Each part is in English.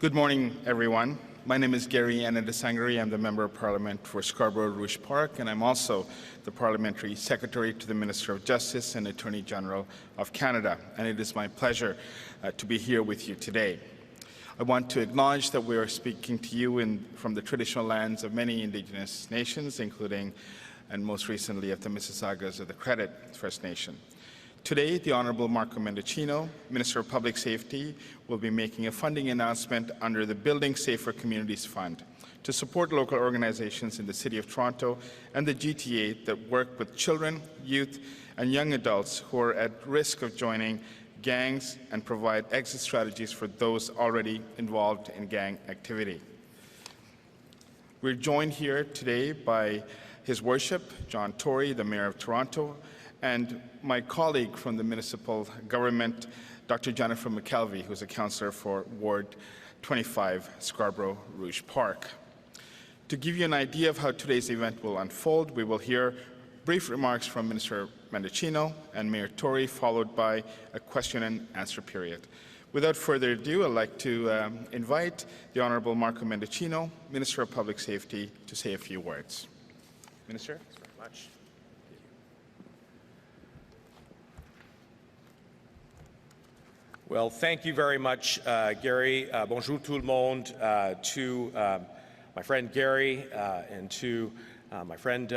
Good morning, everyone. My name is Gary Anandasangaree. I'm the Member of Parliament for Scarborough, Rouge Park, and I'm also the Parliamentary Secretary to the Minister of Justice and Attorney General of Canada. And it is my pleasure to be here with you today. I want to acknowledge that we are speaking to you from the traditional lands of many Indigenous nations, including, and most recently, of the Mississaugas of the Credit First Nation. Today, the Honourable Marco Mendicino, Minister of Public Safety, will be making a funding announcement under the Building Safer Communities Fund to support local organizations in the City of Toronto and the GTA that work with children, youth, and young adults who are at risk of joining gangs and provide exit strategies for those already involved in gang activity. We're joined here today by His Worship, John Tory, the Mayor of Toronto, and my colleague from the municipal government, Dr. Jennifer McKelvey, who's a councillor for Ward 25, Scarborough, Rouge Park. To give you an idea of how today's event will unfold, we will hear brief remarks from Minister Mendicino and Mayor Tory, followed by a question and answer period. Without further ado, I'd like to invite the Honourable Marco Mendicino, Minister of Public Safety, to say a few words. Minister? Thanks very much. Well, thank you very much, Gary. Bonjour tout le monde, to my friend Gary and to my friend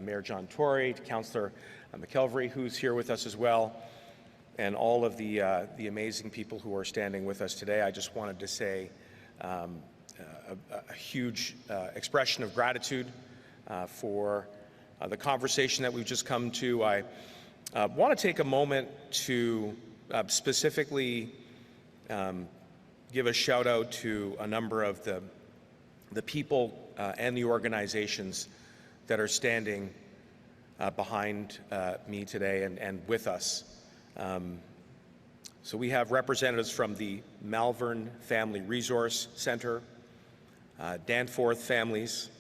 Mayor John Tory, to Councillor McKelvey, who's here with us as well, and all of the amazing people who are standing with us today. I just wanted to say a huge expression of gratitude for the conversation that we've just come to. I want to take a moment to specifically give a shout out to a number of the people and the organizations that are standing behind me today and with us. So we have representatives from the Malvern Family Resource Centre, Danforth Families,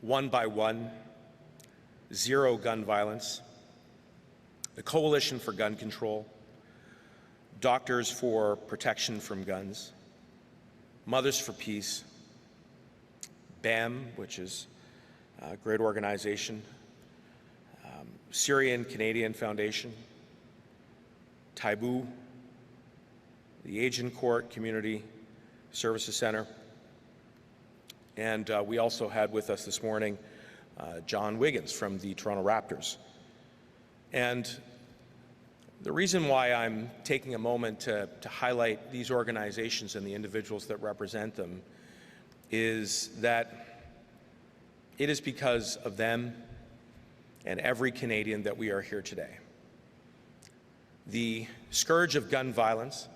One by One, Zero Gun Violence, the Coalition for Gun Control, Doctors for Protection from Guns, Mothers for Peace, BAM, which is a great organization, Syrian-Canadian Foundation, Taibu, the Agincourt Community Services Centre, and we also had with us this morning John Wiggins from the Toronto Raptors. And the reason why I'm taking a moment to highlight these organizations and the individuals that represent them is that it is because of them and every Canadian that we are here today. The scourge of gun violence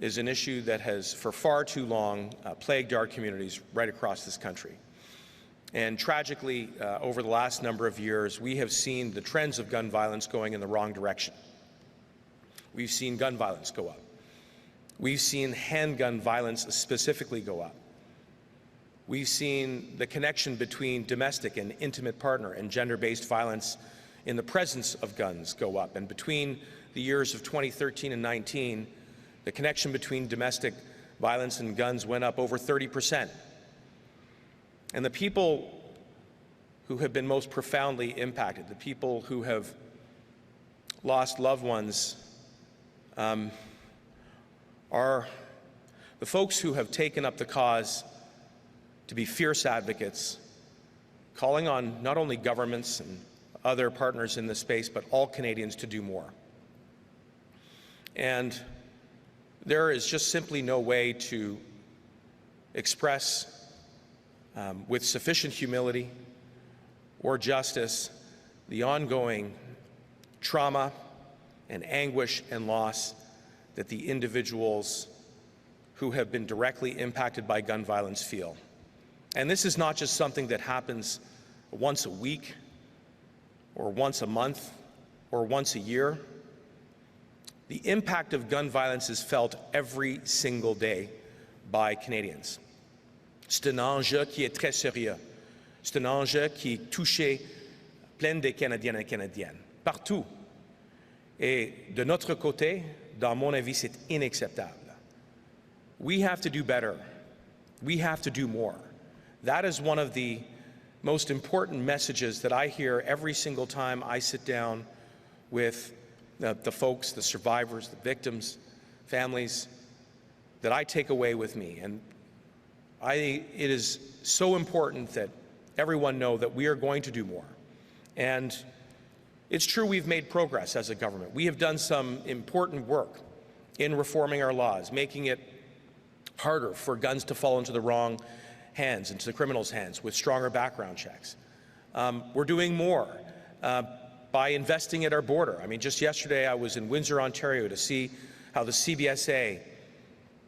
is an issue that has for far too long plagued our communities right across this country. And tragically, over the last number of years, we have seen the trends of gun violence going in the wrong direction. We've seen gun violence go up. We've seen handgun violence specifically go up. We've seen the connection between domestic and intimate partner and gender-based violence in the presence of guns go up. And between the years of 2013 and 19, the connection between domestic violence and guns went up over 30%. And the people who have been most profoundly impacted, the people who have lost loved ones, are the folks who have taken up the cause to be fierce advocates, calling on not only governments and other partners in this space, but all Canadians to do more. And there is just simply no way to express with sufficient humility or justice the ongoing trauma and anguish and loss that the individuals who have been directly impacted by gun violence feel. And this is not just something that happens once a week or once a month or once a year. The impact of gun violence is felt every single day by Canadians. C'est un enjeu qui est très sérieux. C'est un enjeu qui touche plein de Canadiens et Canadiennes, partout. Et de notre côté, dans mon avis, c'est inacceptable. We have to do better. We have to do more. That is one of the most important messages that I hear every single time I sit down with the folks, the survivors, the victims, families, that I take away with me. And it is so important that everyone know that we are going to do more. And it's true we've made progress as a government. We have done some important work in reforming our laws, making it harder for guns to fall into the wrong hands, into the criminals' hands, with stronger background checks. We're doing more by investing at our border. I mean, just yesterday I was in Windsor, Ontario to see how the CBSA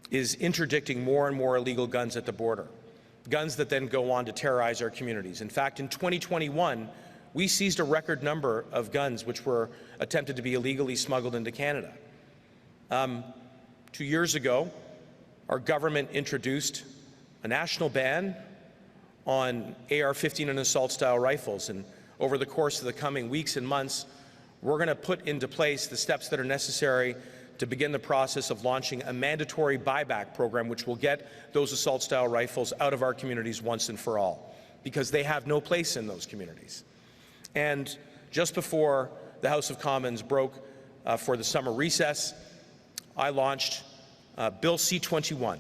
is interdicting more and more illegal guns at the border, guns that then go on to terrorize our communities. In fact, in 2021, we seized a record number of guns which were attempted to be illegally smuggled into Canada. 2 years ago, our government introduced a national ban on AR-15 and assault-style rifles, and over the course of the coming weeks and months, we're going to put into place the steps that are necessary to begin the process of launching a mandatory buyback program which will get those assault-style rifles out of our communities once and for all, because they have no place in those communities. And just before the House of Commons broke for the summer recess, I launched Bill C-21,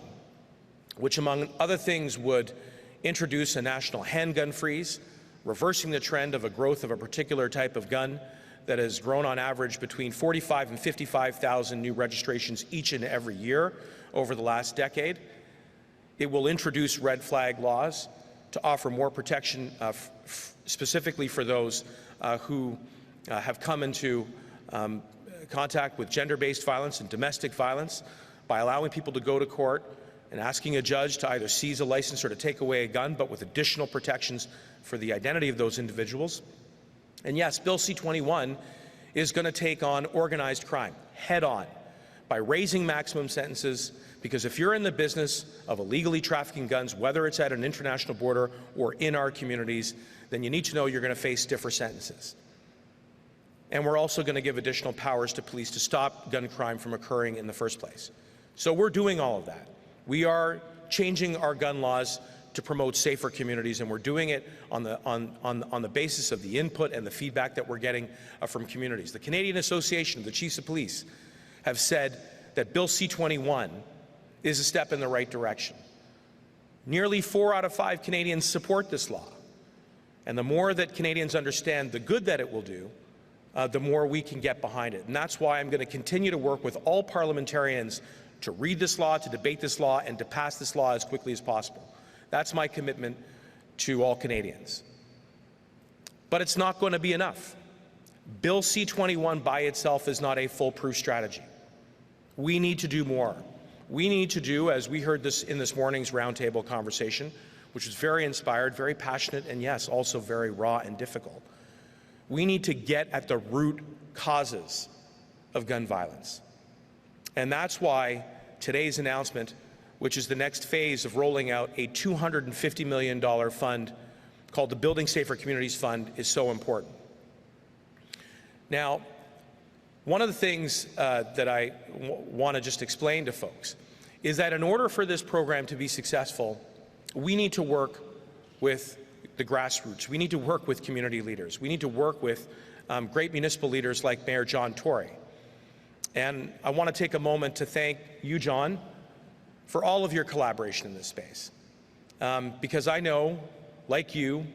which among other things would introduce a national handgun freeze, reversing the trend of a growth of a particular type of gun that has grown on average between 45 and 55,000 new registrations each and every year over the last decade. It will introduce red flag laws to offer more protection specifically for those who have come into contact with gender-based violence and domestic violence, by allowing people to go to court and asking a judge to either seize a license or to take away a gun, but with additional protections for the identity of those individuals. And yes, Bill C-21 is going to take on organized crime head-on by raising maximum sentences, because if you're in the business of illegally trafficking guns, whether it's at an international border or in our communities, then you need to know you're going to face stiffer sentences. And we're also going to give additional powers to police to stop gun crime from occurring in the first place. So we're doing all of that. We are changing our gun laws to promote safer communities, and we're doing it on the basis of the input and the feedback that we're getting from communities. The Canadian Association of the Chiefs of Police have said that Bill C-21 is a step in the right direction. Nearly 4 out of 5 Canadians support this law. And the more that Canadians understand the good that it will do, the more we can get behind it. And that's why I'm going to continue to work with all parliamentarians to read this law, to debate this law, and to pass this law as quickly as possible. That's my commitment to all Canadians. But it's not going to be enough. Bill C-21 by itself is not a foolproof strategy. We need to do more. We need to do, as we heard this in this morning's roundtable conversation, which was very inspired, very passionate, and yes, also very raw and difficult. We need to get at the root causes of gun violence. And that's why today's announcement, which is the next phase of rolling out a $250 million fund called the Building Safer Communities Fund, is so important. Now, one of the things that I want to just explain to folks is that in order for this program to be successful, we need to work with the grassroots. We need to work with community leaders. We need to work with great municipal leaders like Mayor John Tory. And I want to take a moment to thank you, John, for all of your collaboration in this space. Because I know, like you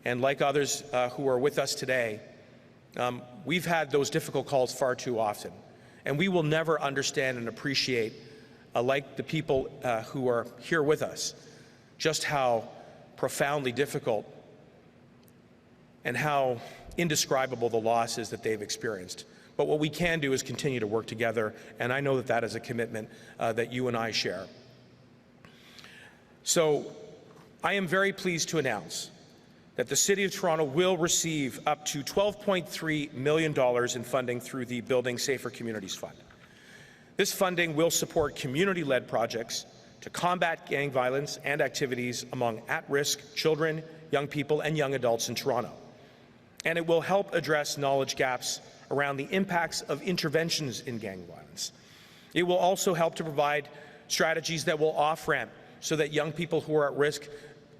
and like others who are with us today, we've had those difficult calls far too often. And we will never understand and appreciate, like the people who are here with us, just how profoundly difficult and how indescribable the loss is that they've experienced. But what we can do is continue to work together, and I know that that is a commitment that you and I share. So I am very pleased to announce that the City of Toronto will receive up to $12.3 million in funding through the Building Safer Communities Fund. This funding will support community-led projects to combat gang violence and activities among at-risk children, young people, and young adults in Toronto. And it will help address knowledge gaps around the impacts of interventions in gang violence. It will also help to provide strategies that will off-ramp so that young people who are at risk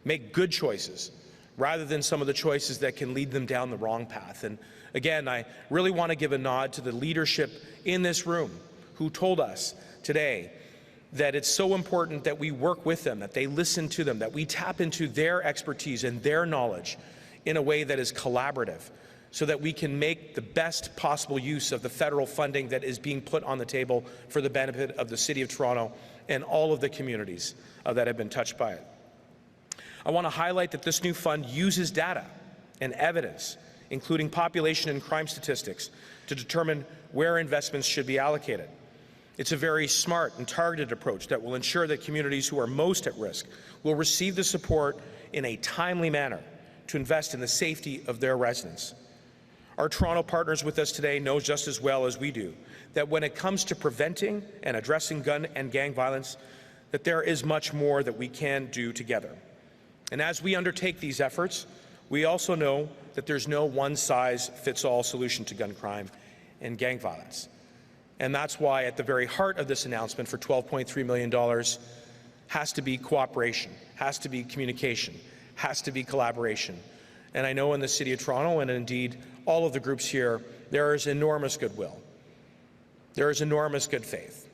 make good choices rather than some of the choices that can lead them down the wrong path. And again, I really want to give a nod to the leadership in this room who told us today that it's so important that we work with them, that they listen to them, that we tap into their expertise and their knowledge in a way that is collaborative, so that we can make the best possible use of the federal funding that is being put on the table for the benefit of the City of Toronto and all of the communities that have been touched by it. I want to highlight that this new fund uses data and evidence, including population and crime statistics, to determine where investments should be allocated. It's a very smart and targeted approach that will ensure that communities who are most at risk will receive the support in a timely manner to invest in the safety of their residents. Our Toronto partners with us today know just as well as we do that when it comes to preventing and addressing gun and gang violence, that there is much more that we can do together. And as we undertake these efforts, we also know that there's no one-size-fits-all solution to gun crime and gang violence. And that's why at the very heart of this announcement for $12.3 million has to be cooperation, has to be communication, has to be collaboration. And I know in the City of Toronto, and indeed all of the groups here, there is enormous goodwill. There is enormous good faith.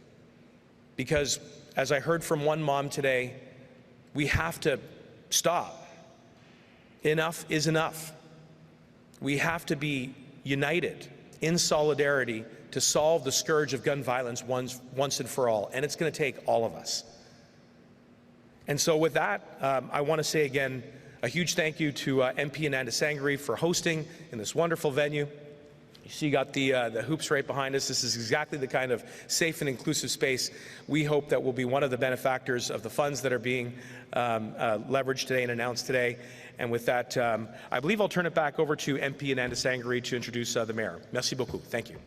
Because, as I heard from one mom today, we have to stop. Enough is enough. We have to be united in solidarity to solve the scourge of gun violence once and for all, and it's going to take all of us. And so with that, I want to say again a huge thank you to MP Anandasangaree for hosting in this wonderful venue. You see, you got the hoops right behind us. This is exactly the kind of safe and inclusive space we hope that will be one of the benefactors of the funds that are being leveraged today and announced today. And with that, I believe I'll turn it back over to MP Anandasangaree to introduce the Mayor. Merci beaucoup. Thank you.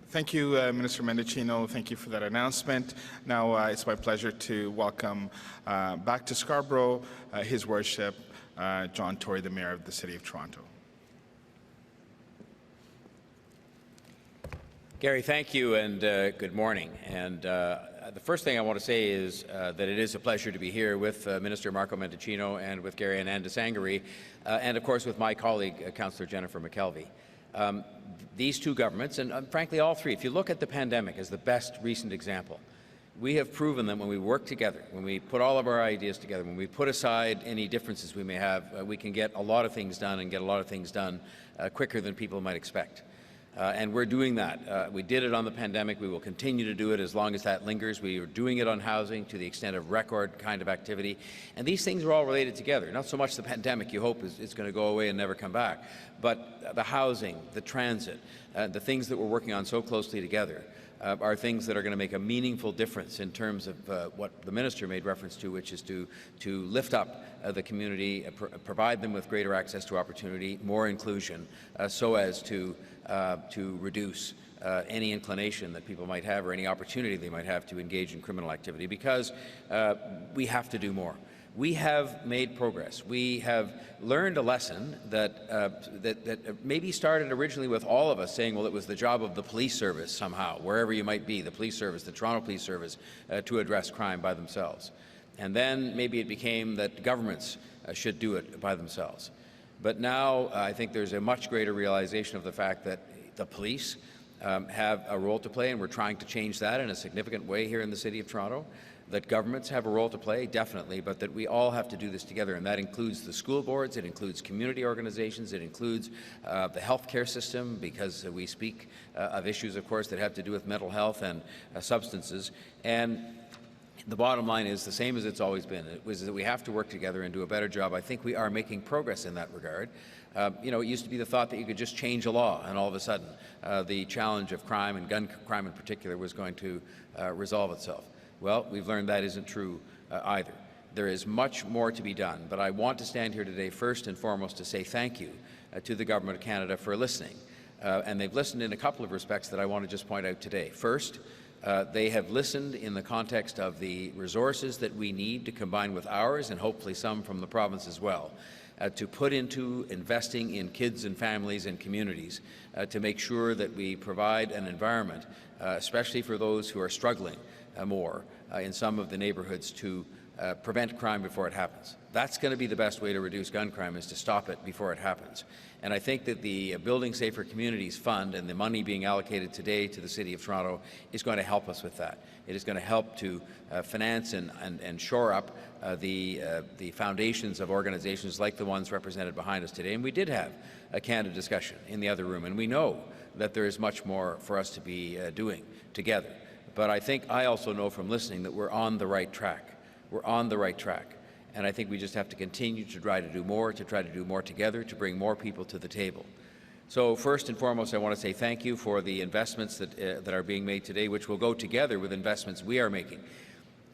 Thank you, Minister Mendicino. Thank you for that announcement. Now it's my pleasure to welcome back to Scarborough His Worship, John Tory, the Mayor of the City of Toronto. Gary, thank you, and good morning. And the first thing I want to say is that it is a pleasure to be here with Minister Marco Mendicino and with Gary Anandasangaree, and of course with my colleague, Councillor Jennifer McKelvey. These two governments, and frankly all three, if you look at the pandemic as the best recent example, we have proven that when we work together, when we put all of our ideas together, when we put aside any differences we may have, we can get a lot of things done and get a lot of things done quicker than people might expect. And we're doing that. We did it on the pandemic. We will continue to do it as long as that lingers. We are doing it on housing to the extent of record kind of activity. And these things are all related together. Not so much the pandemic, you hope, is going to go away and never come back, but the housing, the transit, the things that we're working on so closely together are things that are going to make a meaningful difference in terms of what the Minister made reference to, which is to lift up the community, provide them with greater access to opportunity, more inclusion, so as to reduce any inclination that people might have or any opportunity they might have to engage in criminal activity, because we have to do more. We have made progress. We have learned a lesson that maybe started originally with all of us saying, well, it was the job of the police service somehow, wherever you might be, the police service, the Toronto Police Service, to address crime by themselves. And then maybe it became that governments should do it by themselves. But now I think there's a much greater realization of the fact that the police have a role to play, and we're trying to change that in a significant way here in the City of Toronto. That governments have a role to play, definitely, but that we all have to do this together, and that includes the school boards, it includes community organizations, it includes the healthcare system, because we speak of issues, of course, that have to do with mental health and substances. And the bottom line is the same as it's always been. It was that we have to work together and do a better job. I think we are making progress in that regard. You know, it used to be the thought that you could just change a law and all of a sudden the challenge of crime, and gun crime in particular, was going to resolve itself. Well, we've learned that isn't true either. There is much more to be done, but I want to stand here today first and foremost to say thank you to the Government of Canada for listening. And they've listened in a couple of respects that I want to just point out today. First, they have listened in the context of the resources that we need to combine with ours, and hopefully some from the province as well, to put into investing in kids and families and communities to make sure that we provide an environment, especially for those who are struggling more in some of the neighborhoods, to prevent crime before it happens. That's going to be the best way to reduce gun crime, is to stop it before it happens. And I think that the Building Safer Communities Fund and the money being allocated today to the City of Toronto is going to help us with that. It is going to help to finance and shore up the foundations of organizations like the ones represented behind us today. And we did have a candid discussion in the other room, and we know that there is much more for us to be doing together. But I also know from listening that we're on the right track. We're on the right track. And I think we just have to continue to try to do more together, to bring more people to the table. So first and foremost, I want to say thank you for the investments that are being made today, which will go together with investments we are making.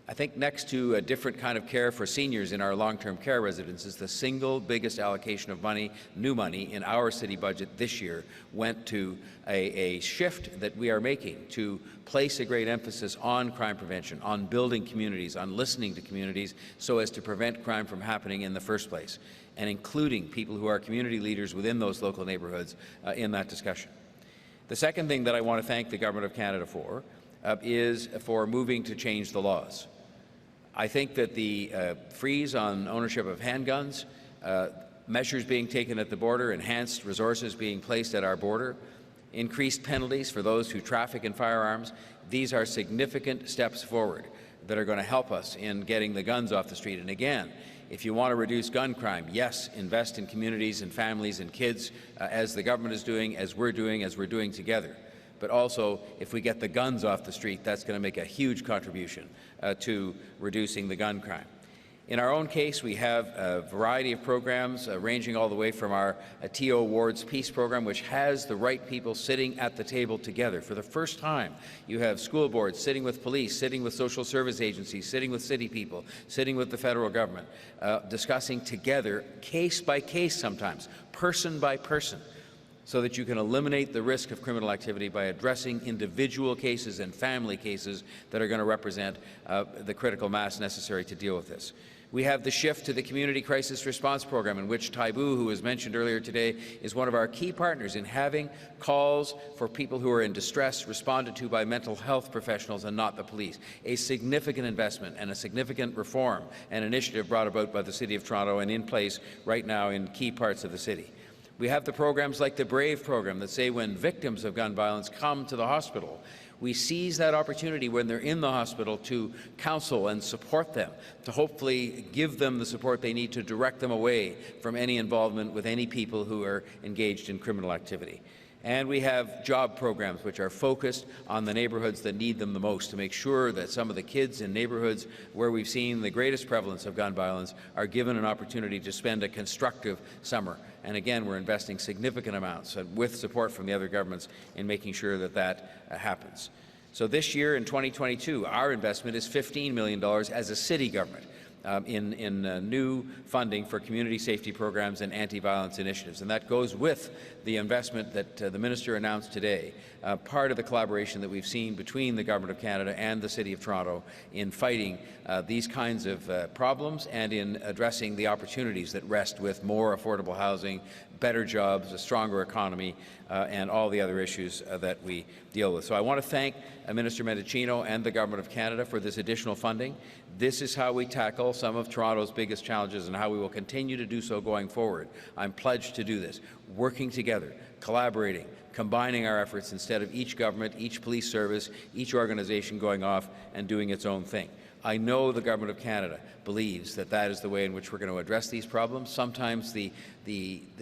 I think next to a different kind of care for seniors in our long-term care residences, the single biggest allocation of money, new money, in our city budget this year went to a shift that we are making to place a great emphasis on crime prevention, on building communities, on listening to communities so as to prevent crime from happening in the first place, and including people who are community leaders within those local neighborhoods in that discussion. The second thing that I want to thank the Government of Canada for is for moving to change the laws. I think that the freeze on ownership of handguns, measures being taken at the border, enhanced resources being placed at our border, increased penalties for those who traffic in firearms, these are significant steps forward that are going to help us in getting the guns off the street. And again, if you want to reduce gun crime, yes, invest in communities and families and kids, as the government is doing, as we're doing together. But also, if we get the guns off the street, that's going to make a huge contribution to reducing the gun crime. In our own case, we have a variety of programs ranging all the way from our T.O. Ward's Peace Program, which has the right people sitting at the table together. For the first time, you have school boards sitting with police, sitting with social service agencies, sitting with city people, sitting with the federal government, discussing together, case by case sometimes, person by person, so that you can eliminate the risk of criminal activity by addressing individual cases and family cases that are going to represent the critical mass necessary to deal with this. We have the shift to the Community Crisis Response Program, in which Taibu, who was mentioned earlier today, is one of our key partners in having calls for people who are in distress responded to by mental health professionals and not the police. A significant investment and a significant reform and initiative brought about by the City of Toronto and in place right now in key parts of the city. We have the programs like the BRAVE program that say when victims of gun violence come to the hospital, we seize that opportunity when they're in the hospital to counsel and support them, to hopefully give them the support they need to direct them away from any involvement with any people who are engaged in criminal activity. And we have job programs which are focused on the neighborhoods that need them the most, to make sure that some of the kids in neighborhoods where we've seen the greatest prevalence of gun violence are given an opportunity to spend a constructive summer. And again, we're investing significant amounts with support from the other governments in making sure that that happens. So this year in 2022, our investment is $15 million as a city government. In new funding for community safety programs and anti-violence initiatives. And that goes with the investment that the Minister announced today, part of the collaboration that we've seen between the Government of Canada and the City of Toronto in fighting these kinds of problems and in addressing the opportunities that rest with more affordable housing, better jobs, a stronger economy, and all the other issues that we deal with. So I want to thank Minister Mendicino and the Government of Canada for this additional funding. This is how we tackle some of Toronto's biggest challenges and how we will continue to do so going forward. I'm pledged to do this, working together, collaborating, combining our efforts instead of each government, each police service, each organization going off and doing its own thing. I know the Government of Canada believes that that is the way in which we're going to address these problems. Sometimes the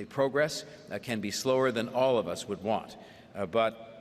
progress can be slower than all of us would want, but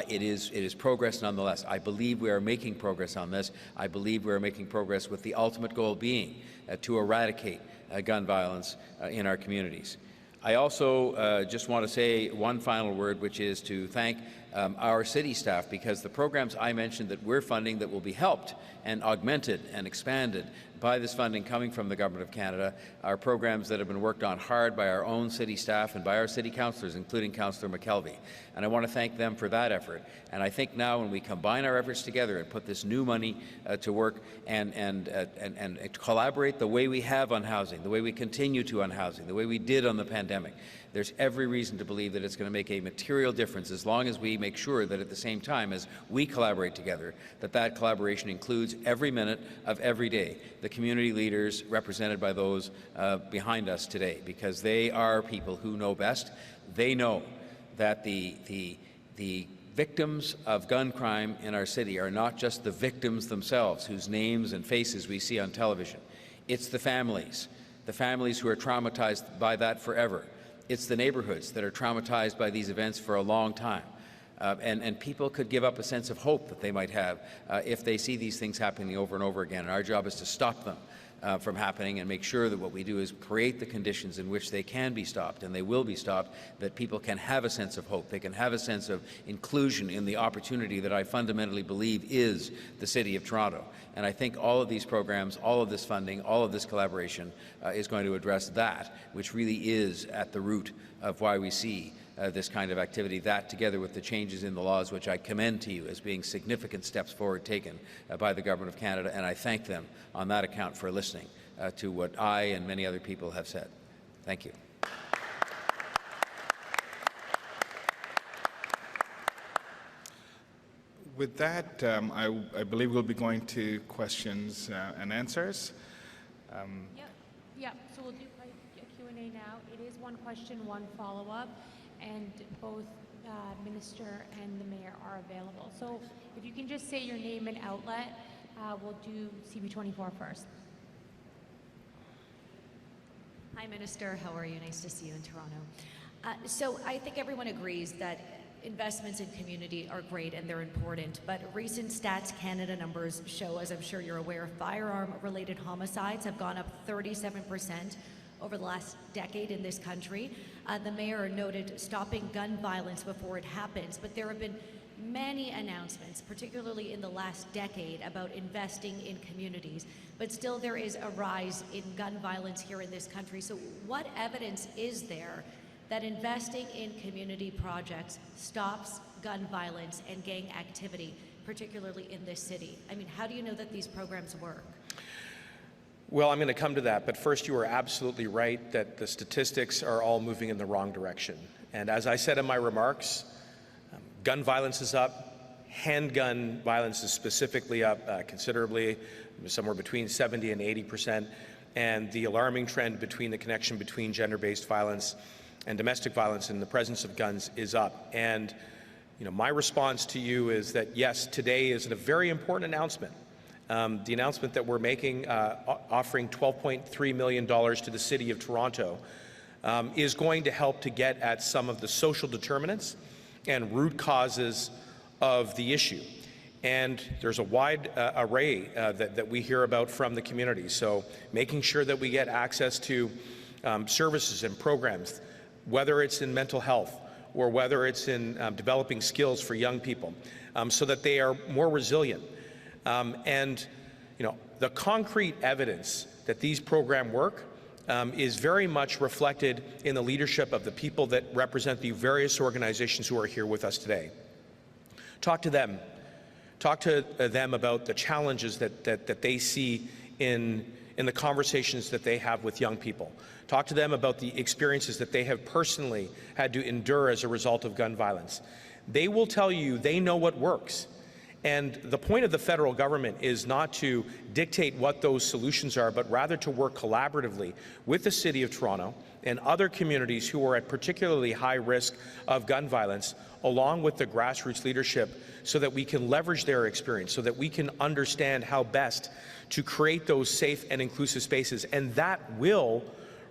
it is progress nonetheless. I believe we are making progress on this. I believe we are making progress with the ultimate goal being to eradicate gun violence in our communities. I also just want to say one final word, which is to thank our city staff, because the programs I mentioned that we're funding that will be helped and augmented and expanded by this funding coming from the Government of Canada are programs that have been worked on hard by our own city staff and by our city councillors, including Councillor McKelvey. And I want to thank them for that effort. And I think now when we combine our efforts together and put this new money to work and collaborate the way we have on housing, the way we continue to on housing, the way we did on the pandemic, there's every reason to believe that it's going to make a material difference as long as we make sure that at the same time as we collaborate together, that collaboration includes every minute of every day the community leaders represented by those behind us today, because they are people who know best. They know that the victims of gun crime in our city are not just the victims themselves whose names and faces we see on television. It's the families who are traumatized by that forever. It's the neighborhoods that are traumatized by these events for a long time. And people could give up a sense of hope that they might have if they see these things happening over and over again. And our job is to stop them from happening and make sure that what we do is create the conditions in which they can be stopped, and they will be stopped, that people can have a sense of hope. They can have a sense of inclusion in the opportunity that I fundamentally believe is the City of Toronto. And I think all of these programs, all of this funding, all of this collaboration is going to address that, which really is at the root of why we see this kind of activity, that together with the changes in the laws, which I commend to you as being significant steps forward taken by the Government of Canada, and I thank them on that account for listening to what I and many other people have said. Thank you. With that, I believe we'll be going to questions and answers. Yeah. So we'll do a Q&A now. It is one question, one follow-up, and both Minister and the Mayor are available. So if you can just say your name and outlet, we'll do CB24 first. Hi, Minister. How are you? Nice to see you in Toronto. So I think everyone agrees that investments in community are great and they're important, but recent Stats Canada numbers show, as I'm sure you're aware, firearm-related homicides have gone up 37% over the last decade in this country. The Mayor noted stopping gun violence before it happens, but there have been many announcements, particularly in the last decade, about investing in communities, but still there is a rise in gun violence here in this country. So what evidence is there that investing in community projects stops gun violence and gang activity, particularly in this city? I mean, how do you know that these programs work? Well, I'm going to come to that, but first, you are absolutely right that the statistics are all moving in the wrong direction. And as I said in my remarks, gun violence is up, handgun violence is specifically up considerably, somewhere between 70 and 80%, and the alarming trend between the connection between gender-based violence and domestic violence in the presence of guns is up. And my response to you is that yes, today is a very important announcement. The announcement that we're making, offering $12.3 million to the City of Toronto, is going to help to get at some of the social determinants and root causes of the issue. And there's a wide array that we hear about from the community. So making sure that we get access to services and programs, whether it's in mental health or whether it's in developing skills for young people, so that they are more resilient. And the concrete evidence that these programs work is very much reflected in the leadership of the people that represent the various organizations who are here with us today. Talk to them. Talk to them about the challenges that they see in the conversations that they have with young people. Talk to them about the experiences that they have personally had to endure as a result of gun violence. They will tell you they know what works. And the point of the federal government is not to dictate what those solutions are, but rather to work collaboratively with the City of Toronto and other communities who are at particularly high risk of gun violence, along with the grassroots leadership, so that we can leverage their experience, so that we can understand how best to create those safe and inclusive spaces. And that will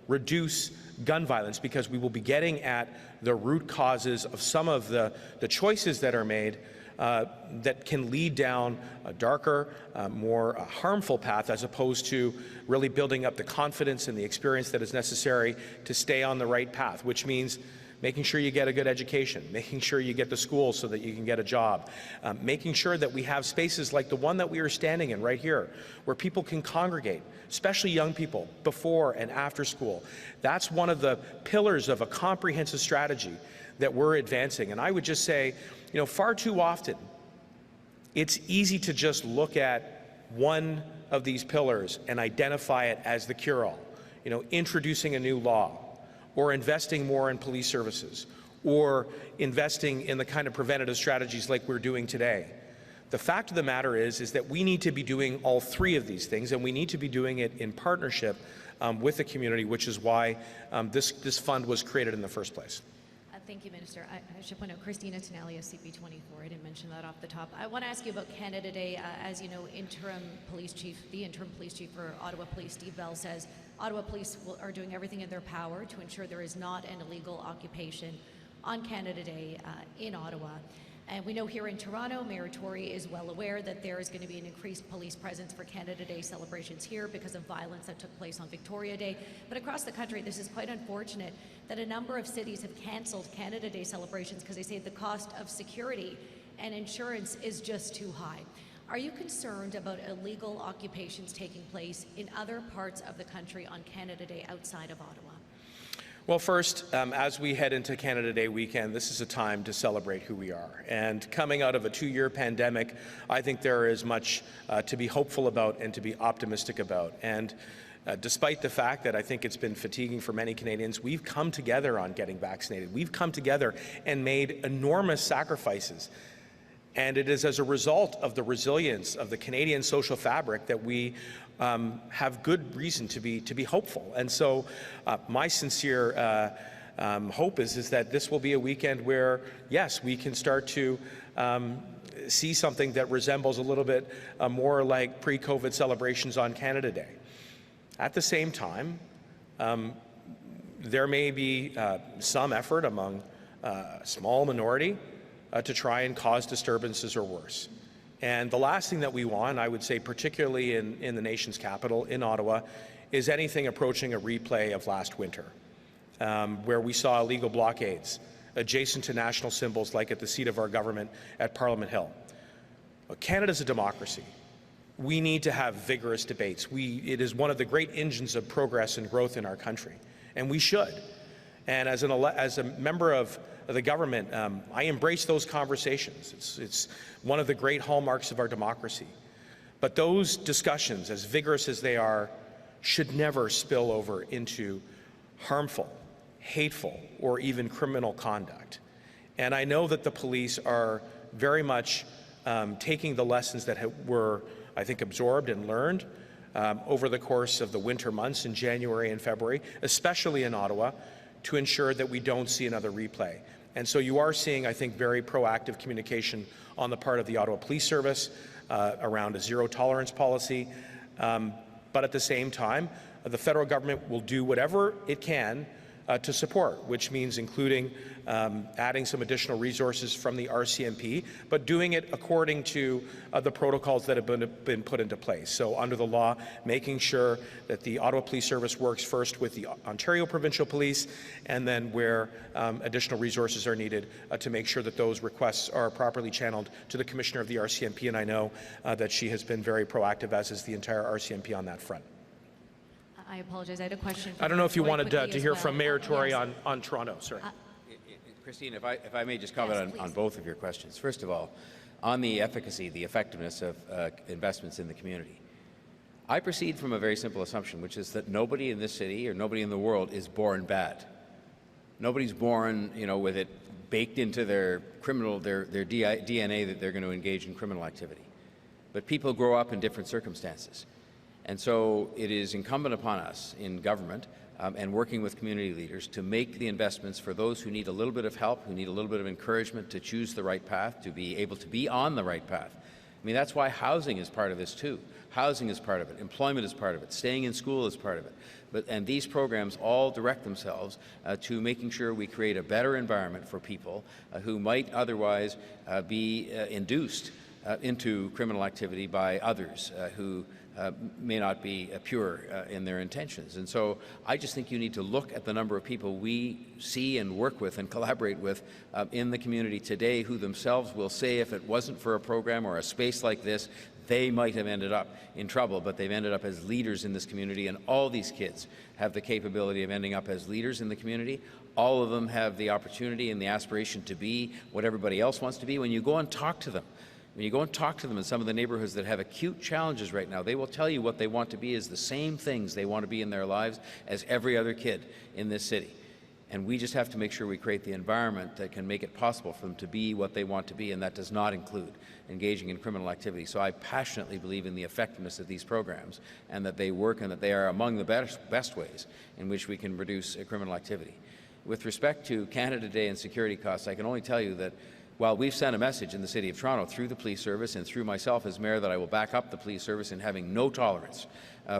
reduce gun violence, because we will be getting at the root causes of some of the choices that are made that can lead down a darker, more harmful path, as opposed to really building up the confidence and the experience that is necessary to stay on the right path, which means making sure you get a good education, making sure you get to school so that you can get a job, making sure that we have spaces like the one that we are standing in right here, where people can congregate, especially young people, before and after school. That's one of the pillars of a comprehensive strategy that we're advancing. And I would just say, you know, far too often, it's easy to just look at one of these pillars and identify it as the cure-all. You know, introducing a new law, or investing more in police services, or investing in the kind of preventative strategies like we're doing today. The fact of the matter is that we need to be doing all three of these things, and we need to be doing it in partnership with the community, which is why this fund was created in the first place. Thank you, Minister. I should point out Christina Tenalia, CP24. I didn't mention that off the top. I want to ask you about Canada Day. As you know, the interim police chief for Ottawa Police, Steve Bell, says Ottawa Police are doing everything in their power to ensure there is not an illegal occupation on Canada Day in Ottawa. And we know here in Toronto, Mayor Tory is well aware that there is going to be an increased police presence for Canada Day celebrations here because of violence that took place on Victoria Day. But across the country, this is quite unfortunate that a number of cities have cancelled Canada Day celebrations because they say the cost of security and insurance is just too high. Are you concerned about illegal occupations taking place in other parts of the country on Canada Day outside of Ottawa? Well, first, as we head into Canada Day weekend, this is a time to celebrate who we are. And coming out of a 2-year pandemic, I think there is much to be hopeful about and to be optimistic about. And despite the fact that I think it's been fatiguing for many Canadians, we've come together on getting vaccinated. We've come together and made enormous sacrifices. And it is as a result of the resilience of the Canadian social fabric that we have good reason to be hopeful. And so my sincere hope is that this will be a weekend where, yes, we can start to see something that resembles a little bit more like pre-COVID celebrations on Canada Day. At the same time, there may be some effort among a small minority to try and cause disturbances or worse. And the last thing that we want, I would say particularly in the nation's capital, in Ottawa, is anything approaching a replay of last winter, where we saw illegal blockades adjacent to national symbols like at the seat of our government at Parliament Hill. Canada's a democracy. We need to have vigorous debates. It is one of the great engines of progress and growth in our country, and we should. And as a member of the government, I embrace those conversations. It's one of the great hallmarks of our democracy. But those discussions, as vigorous as they are, should never spill over into harmful, hateful, or even criminal conduct. And I know that the police are very much taking the lessons that were, I think, absorbed and learned over the course of the winter months in January and February, especially in Ottawa, to ensure that we don't see another replay. And so you are seeing, I think, very proactive communication on the part of the Ottawa Police Service around a zero-tolerance policy. But at the same time, the federal government will do whatever it can to support, which means including adding some additional resources from the RCMP, but doing it according to the protocols that have been put into place. So under the law, making sure that the Ottawa Police Service works first with the Ontario Provincial Police, and then where additional resources are needed to make sure that those requests are properly channeled to the Commissioner of the RCMP, and I know that she has been very proactive, as is the entire RCMP on that front. I apologize. I had a question. I don't know if you wanted to hear well. from Mayor Tory yes. on Toronto. Sorry. Christine, if I may just comment Yes, on both of your questions. First of all, on the efficacy, the effectiveness of investments in the community. I proceed from a very simple assumption, which is that nobody in this city or nobody in the world is born bad. Nobody's born, with it baked into their DNA that they're going to engage in criminal activity. But people grow up in different circumstances. And so it is incumbent upon us in government and working with community leaders to make the investments for those who need a little bit of help, who need a little bit of encouragement to choose the right path, to be able to be on the right path. I mean, that's why housing is part of this too. Housing is part of it. Employment is part of it. Staying in school is part of it. And these programs all direct themselves to making sure we create a better environment for people who might otherwise be induced into criminal activity by others who may not be pure in their intentions. And so I just think you need to look at the number of people we see and work with and collaborate with in the community today who themselves will say if it wasn't for a program or a space like this, they might have ended up in trouble, but they've ended up as leaders in this community, and all these kids have the capability of ending up as leaders in the community. All of them have the opportunity and the aspiration to be what everybody else wants to be. When you go and talk to them, in some of the neighborhoods that have acute challenges right now, they will tell you what they want to be is the same things they want to be in their lives as every other kid in this city. And we just have to make sure we create the environment that can make it possible for them to be what they want to be, and that does not include engaging in criminal activity. So I passionately believe in the effectiveness of these programs and that they work and that they are among the best ways in which we can reduce criminal activity. With respect to Canada Day and security costs, I can only tell you that while we've sent a message in the City of Toronto through the police service and through myself as mayor that I will back up the police service in having no tolerance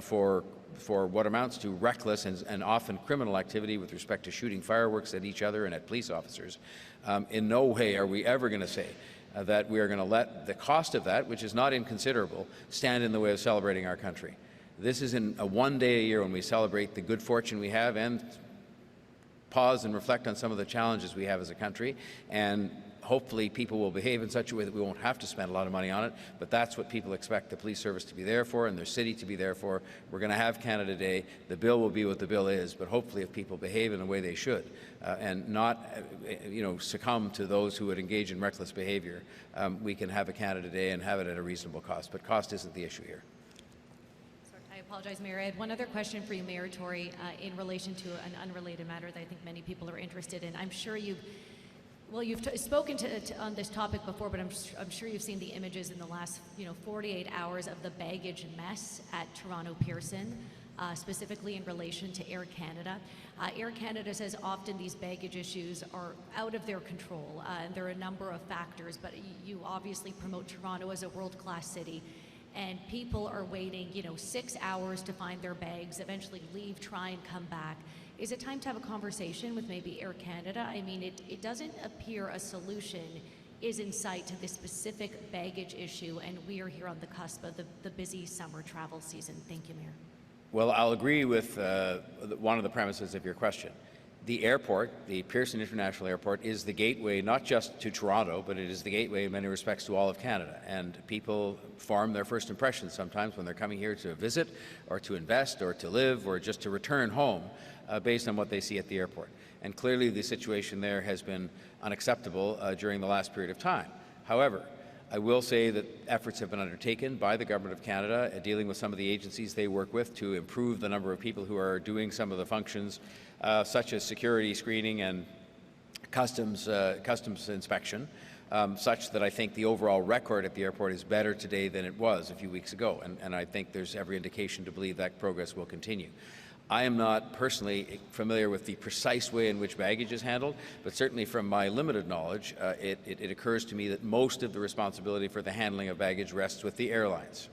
for what amounts to reckless and often criminal activity with respect to shooting fireworks at each other and at police officers, in no way are we ever going to say that we are going to let the cost of that, which is not inconsiderable, stand in the way of celebrating our country. This is in a one day a year when we celebrate the good fortune we have and pause and reflect on some of the challenges we have as a country, and hopefully people will behave in such a way that we won't have to spend a lot of money on it, but that's what people expect the police service to be there for and their city to be there for. We're going to have Canada Day. The bill will be what the bill is, but hopefully if people behave in the way they should and not succumb to those who would engage in reckless behavior, we can have a Canada Day and have it at a reasonable cost. But cost isn't the issue here. I apologize, Mayor. I had one other question for you, Mayor Tory, in relation to an unrelated matter that I think many people are interested in. I'm sure you've spoken on this topic before, but I'm sure you've seen the images in the last 48 hours of the baggage mess at Toronto Pearson, specifically in relation to Air Canada. Air Canada says often these baggage issues are out of their control, and there are a number of factors, but you obviously promote Toronto as a world-class city. And people are waiting, 6 hours to find their bags, eventually leave, try and come back. Is it time to have a conversation with maybe Air Canada? I mean, it doesn't appear a solution is in sight to this specific baggage issue, and we are here on the cusp of the busy summer travel season. Thank you, Mayor. Well, I'll agree with one of the premises of your question. The airport, the Pearson International Airport, is the gateway not just to Toronto, but it is the gateway in many respects to all of Canada. And people form their first impressions sometimes when they're coming here to visit or to invest or to live or just to return home based on what they see at the airport. And clearly the situation there has been unacceptable during the last period of time. However, I will say that efforts have been undertaken by the Government of Canada dealing with some of the agencies they work with to improve the number of people who are doing some of the functions such as security screening and customs inspection, such that I think the overall record at the airport is better today than it was a few weeks ago, and I think there's every indication to believe that progress will continue. I am not personally familiar with the precise way in which baggage is handled, but certainly from my limited knowledge, it occurs to me that most of the responsibility for the handling of baggage rests with the airlines.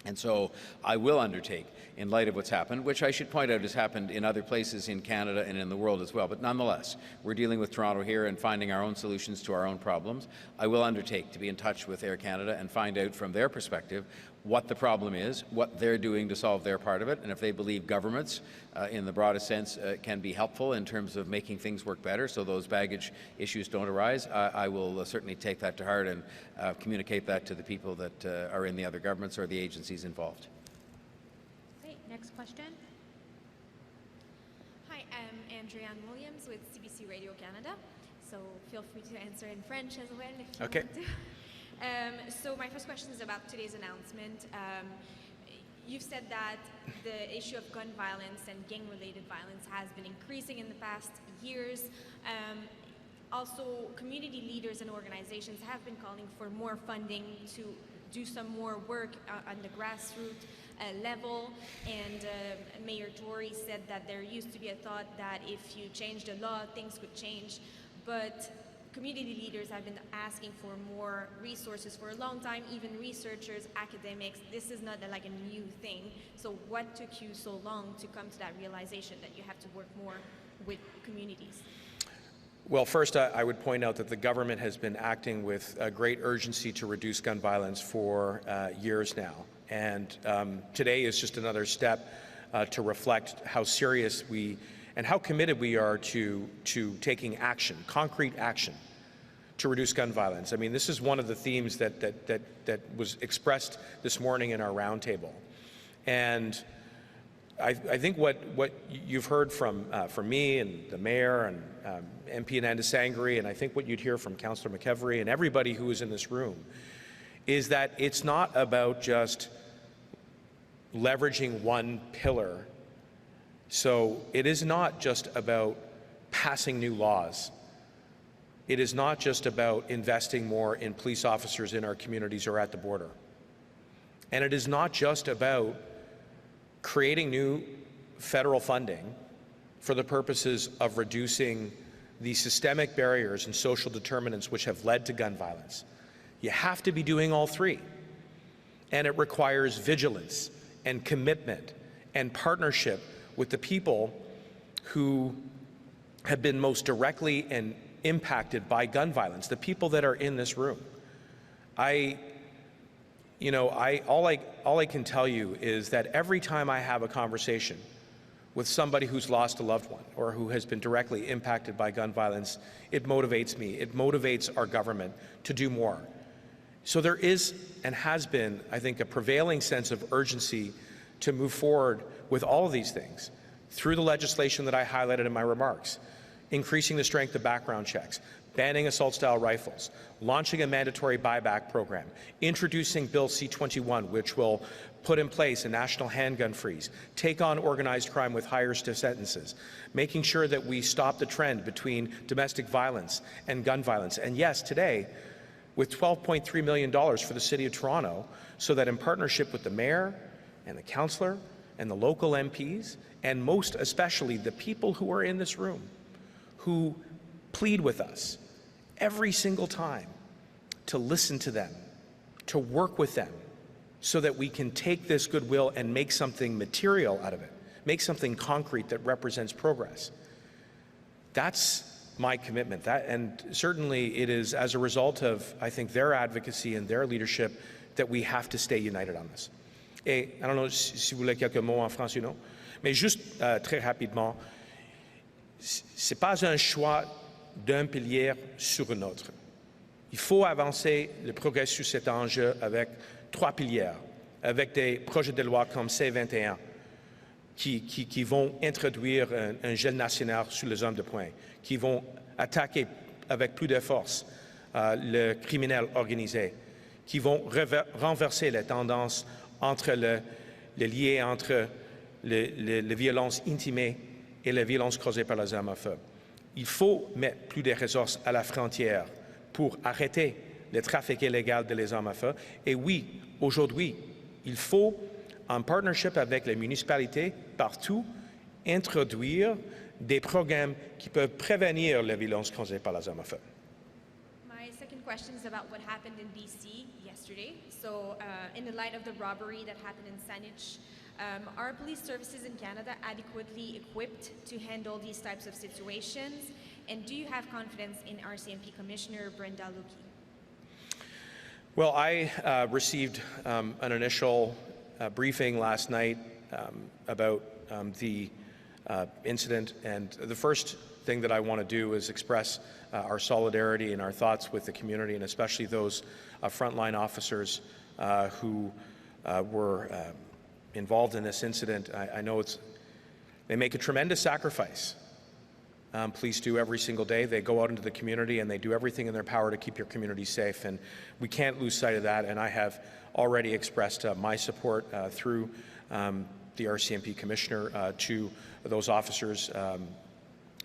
And so I will undertake, in light of what's happened, which I should point out has happened in other places in Canada and in the world as well, but nonetheless, we're dealing with Toronto here and finding our own solutions to our own problems. I will undertake to be in touch with Air Canada and find out from their perspective what the problem is, what they're doing to solve their part of it, and if they believe governments, in the broadest sense, can be helpful in terms of making things work better so those baggage issues don't arise, I will certainly take that to heart and communicate that to the people that are in the other governments or the agencies involved. Okay, next question. Hi, I'm Andriane Williams with CBC Radio Canada, so feel free to answer in French as well if you want to. So my first question is about today's announcement. You've said that the issue of gun violence and gang-related violence has been increasing in the past years. Also, community leaders and organizations have been calling for more funding to do some more work on the grassroots level, and Mayor Tory said that there used to be a thought that if you change the law, things could change, but community leaders have been asking for more resources for a long time, even researchers, academics. This is not like a new thing. So what took you so long to come to that realization that you have to work more with communities? Well, first, I would point out that the government has been acting with great urgency to reduce gun violence for years now. And today is just another step to reflect how serious and how committed we are to taking action, concrete action, to reduce gun violence. I mean, this is one of the themes that was expressed this morning in our roundtable. And I think what you've heard from me and the mayor and MP Anandasangaree, and I think what you'd hear from Councillor McEvery and everybody who is in this room, is that it's not about just leveraging one pillar. So it is not just about passing new laws. It is not just about investing more in police officers in our communities or at the border. And it is not just about creating new federal funding for the purposes of reducing the systemic barriers and social determinants which have led to gun violence. You have to be doing all three. And it requires vigilance and commitment and partnership with the people who have been most directly and impacted by gun violence, the people that are in this room. All I can tell you is that every time I have a conversation with somebody who's lost a loved one or who has been directly impacted by gun violence, it motivates me. It motivates our government to do more. So there is and has been, I think, a prevailing sense of urgency to move forward with all of these things through the legislation that I highlighted in my remarks, increasing the strength of background checks, banning assault-style rifles, launching a mandatory buyback program, introducing Bill C-21, which will put in place a national handgun freeze, take on organized crime with higher sentences, making sure that we stop the trend between domestic violence and gun violence. And yes, today, with $12.3 million for the City of Toronto, so that in partnership with the Mayor and the Councillor and the local MPs, and most especially the people who are in this room, who plead with us every single time to listen to them, to work with them, so that we can take this goodwill and make something material out of it, make something concrete that represents progress. That's my commitment. And certainly it is as a result of, I think, their advocacy and their leadership that we have to stay united on this. Et, I don't know si vous voulez quelques mots en français ou non, mais juste très rapidement, c'est pas un choix d'un pilier sur un autre. Il faut avancer le progrès sur cet enjeu avec trois piliers, avec des projets de loi comme C-21 qui vont introduire un gel national sur les armes de poing, qui vont attaquer avec plus de force le criminel organisé, qui vont renverser les tendances entre les liens entre les violences intimées et les violences causées par les armes à feu. Il faut mettre plus de ressources à la frontière pour arrêter le trafic illégal de les armes à feu. Et oui, aujourd'hui, il faut, en partnership avec les municipalités partout, introduire des programmes qui peuvent prévenir les violences causées par les armes à feu. My second question is about what happened in BC yesterday. So, in the light of the robbery that happened in Saanich, are police services in Canada adequately equipped to handle these types of situations? And do you have confidence in RCMP Commissioner Brenda Lukey? Well, I received an initial briefing last night about the incident, and the first thing that I want to do is express our solidarity and our thoughts with the community, and especially those frontline officers who were involved in this incident. I know they make a tremendous sacrifice. Police do every single day. They go out into the community and they do everything in their power to keep your community safe, and we can't lose sight of that. And I have already expressed my support through the RCMP Commissioner to those officers,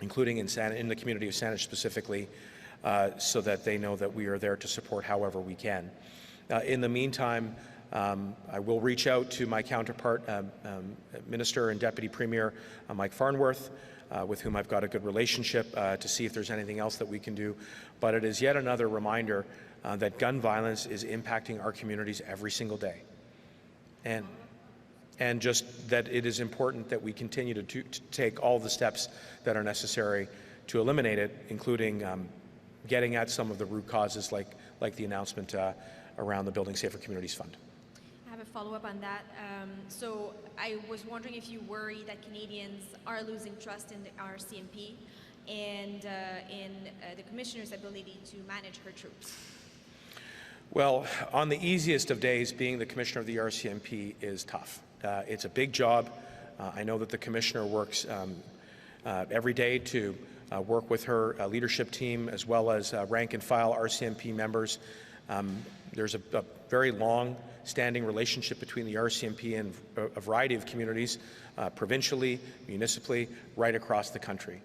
including in the community of Saanich specifically, so that they know that we are there to support however we can. In the meantime, I will reach out to my counterpart, Minister and Deputy Premier Mike Farnworth, with whom I've got a good relationship, to see if there's anything else that we can do. But it is yet another reminder that gun violence is impacting our communities every single day. And just that it is important that we continue to take all the steps that are necessary to eliminate it, including getting at some of the root causes like the announcement around the Building Safer Communities Fund. I have a follow-up on that. So I was wondering if you worry that Canadians are losing trust in the RCMP and in the Commissioner's ability to manage her troops. Well, on the easiest of days, being the Commissioner of the RCMP is tough. It's a big job. I know that the Commissioner works every day to work with her leadership team as well as rank and file RCMP members. There's a very long-standing relationship between the RCMP and a variety of communities, provincially, municipally, right across the country.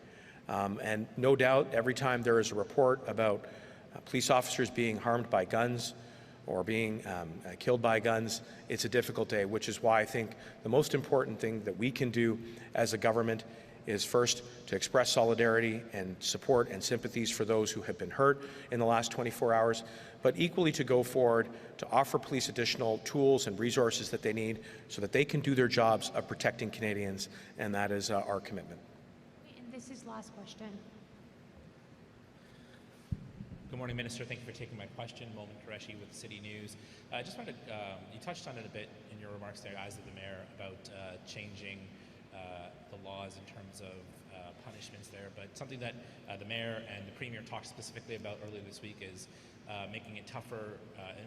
And no doubt, every time there is a report about police officers being harmed by guns or being killed by guns, it's a difficult day, which is why I think the most important thing that we can do as a government is first to express solidarity and support and sympathies for those who have been hurt in the last 24 hours, but equally to go forward to offer police additional tools and resources that they need so that they can do their jobs of protecting Canadians, and that is our commitment. And this is last question. Good morning, Minister. Thank you for taking my question. Momin Qureshi with City News. I just wanted to, you touched on it a bit in your remarks there, as did the Mayor, about changing the laws in terms of punishments there. But something that the Mayor and the Premier talked specifically about earlier this week is making it tougher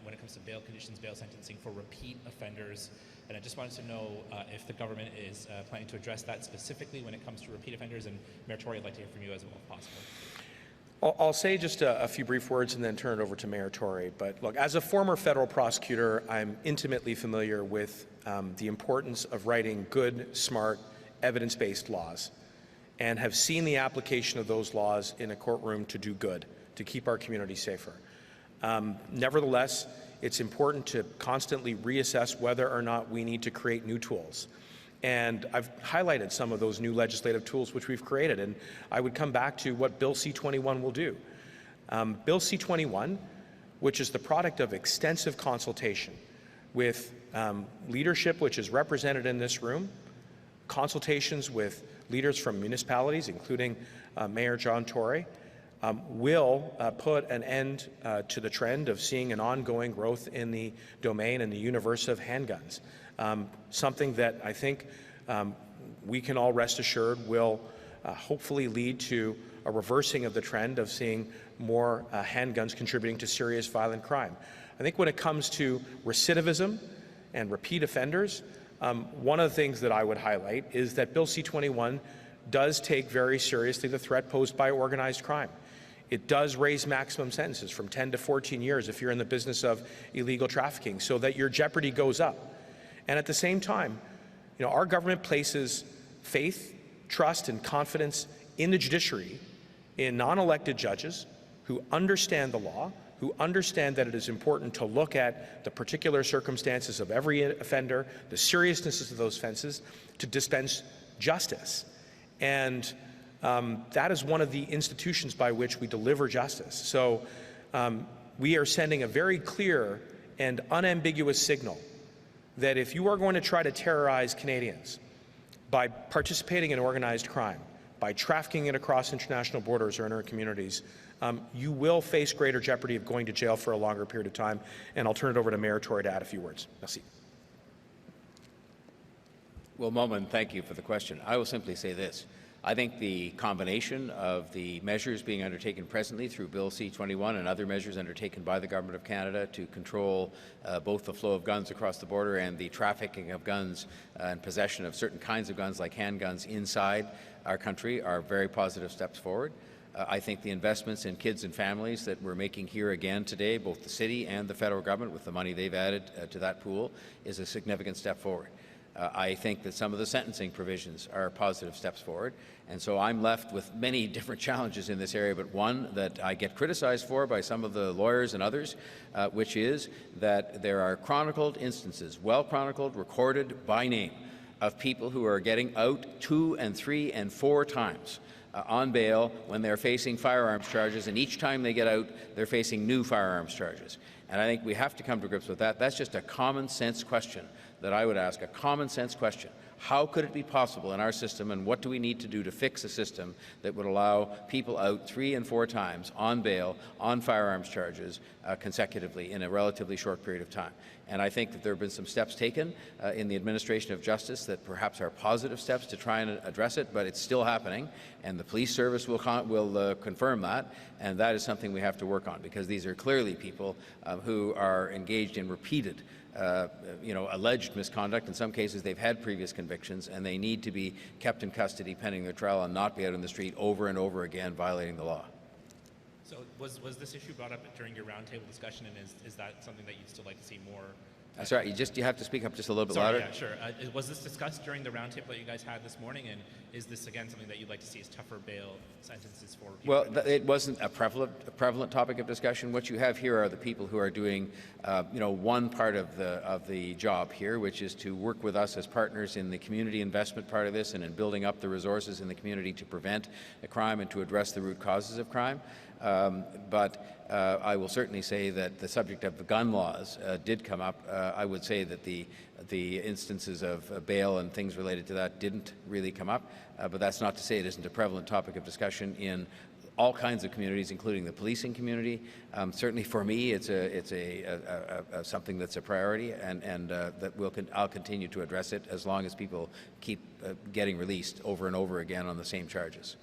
when it comes to bail conditions, bail sentencing for repeat offenders. And I just wanted to know if the government is planning to address that specifically when it comes to repeat offenders. And Mayor Tory, I'd like to hear from you as well if possible. I'll say just a few brief words and then turn it over to Mayor Tory. But look, as a former federal prosecutor, I'm intimately familiar with the importance of writing good, smart, evidence-based laws, and have seen the application of those laws in a courtroom to do good, to keep our community safer. Nevertheless, it's important to constantly reassess whether or not we need to create new tools. And I've highlighted some of those new legislative tools which we've created, and I would come back to what Bill C-21 will do. Bill C-21, which is the product of extensive consultation with leadership which is represented in this room, consultations with leaders from municipalities, including Mayor John Tory, will put an end to the trend of seeing an ongoing growth in the domain and the universe of handguns. Something that I think we can all rest assured will hopefully lead to a reversing of the trend of seeing more handguns contributing to serious violent crime. I think when it comes to recidivism and repeat offenders, one of the things that I would highlight is that Bill C-21 does take very seriously the threat posed by organized crime. It does raise maximum sentences from 10 to 14 years if you're in the business of illegal trafficking, so that your jeopardy goes up. And at the same time, our government places faith, trust, and confidence in the judiciary, in non-elected judges who understand the law, who understand that it is important to look at the particular circumstances of every offender, the seriousness of those offenses, to dispense justice. And that is one of the institutions by which we deliver justice. So we are sending a very clear and unambiguous signal that if you are going to try to terrorize Canadians by participating in organized crime, by trafficking it across international borders or in our communities, you will face greater jeopardy of going to jail for a longer period of time. And I'll turn it over to Mayor Tory to add a few words. Merci. Well, Momin, thank you for the question. I will simply say this. I think the combination of the measures being undertaken presently through Bill C-21 and other measures undertaken by the Government of Canada to control both the flow of guns across the border and the trafficking of guns and possession of certain kinds of guns like handguns inside our country are very positive steps forward. I think the investments in kids and families that we're making here again today, both the city and the federal government with the money they've added to that pool, is a significant step forward. I think that some of the sentencing provisions are positive steps forward, and so I'm left with many different challenges in this area, but one that I get criticized for by some of the lawyers and others, which is that there are chronicled instances, well chronicled, recorded by name, of people who are getting out 2 and 3 and 4 times on bail when they're facing firearms charges, and each time they get out, they're facing new firearms charges. And I think we have to come to grips with that. That's just a common sense question that I would ask, a common sense question. How could it be possible in our system, and what do we need to do to fix a system that would allow people out 3 and 4 times on bail, on firearms charges, consecutively in a relatively short period of time? And I think that there have been some steps taken in the administration of justice that perhaps are positive steps to try and address it, but it's still happening, and the police service will confirm that, and that is something we have to work on, because these are clearly people who are engaged in repeated alleged misconduct. In some cases, they've had previous convictions, and they need to be kept in custody pending their trial and not be out in the street over and over again violating the law. So was this issue brought up during your roundtable discussion, and is that something that you'd still like to see more? Sorry, you have to speak up just a little bit louder. Yeah, sure. Was this discussed during the roundtable that you guys had this morning, and is this again something that you'd like to see as tougher bail sentences for people? Well, it wasn't a prevalent topic of discussion. What you have here are the people who are doing, one part of the job here, which is to work with us as partners in the community investment part of this and in building up the resources in the community to prevent the crime and to address the root causes of crime. But I will certainly say that the subject of the gun laws did come up. I would say that the instances of bail and things related to that didn't really come up, but that's not to say it isn't a prevalent topic of discussion in all kinds of communities, including the policing community. Certainly for me, it's something that's a priority, and that I'll continue to address it as long as people keep getting released over and over again on the same charges.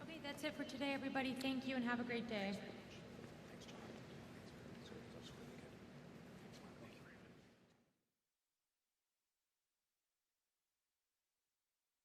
Okay, that's it for today, everybody. Thank you and have a great day.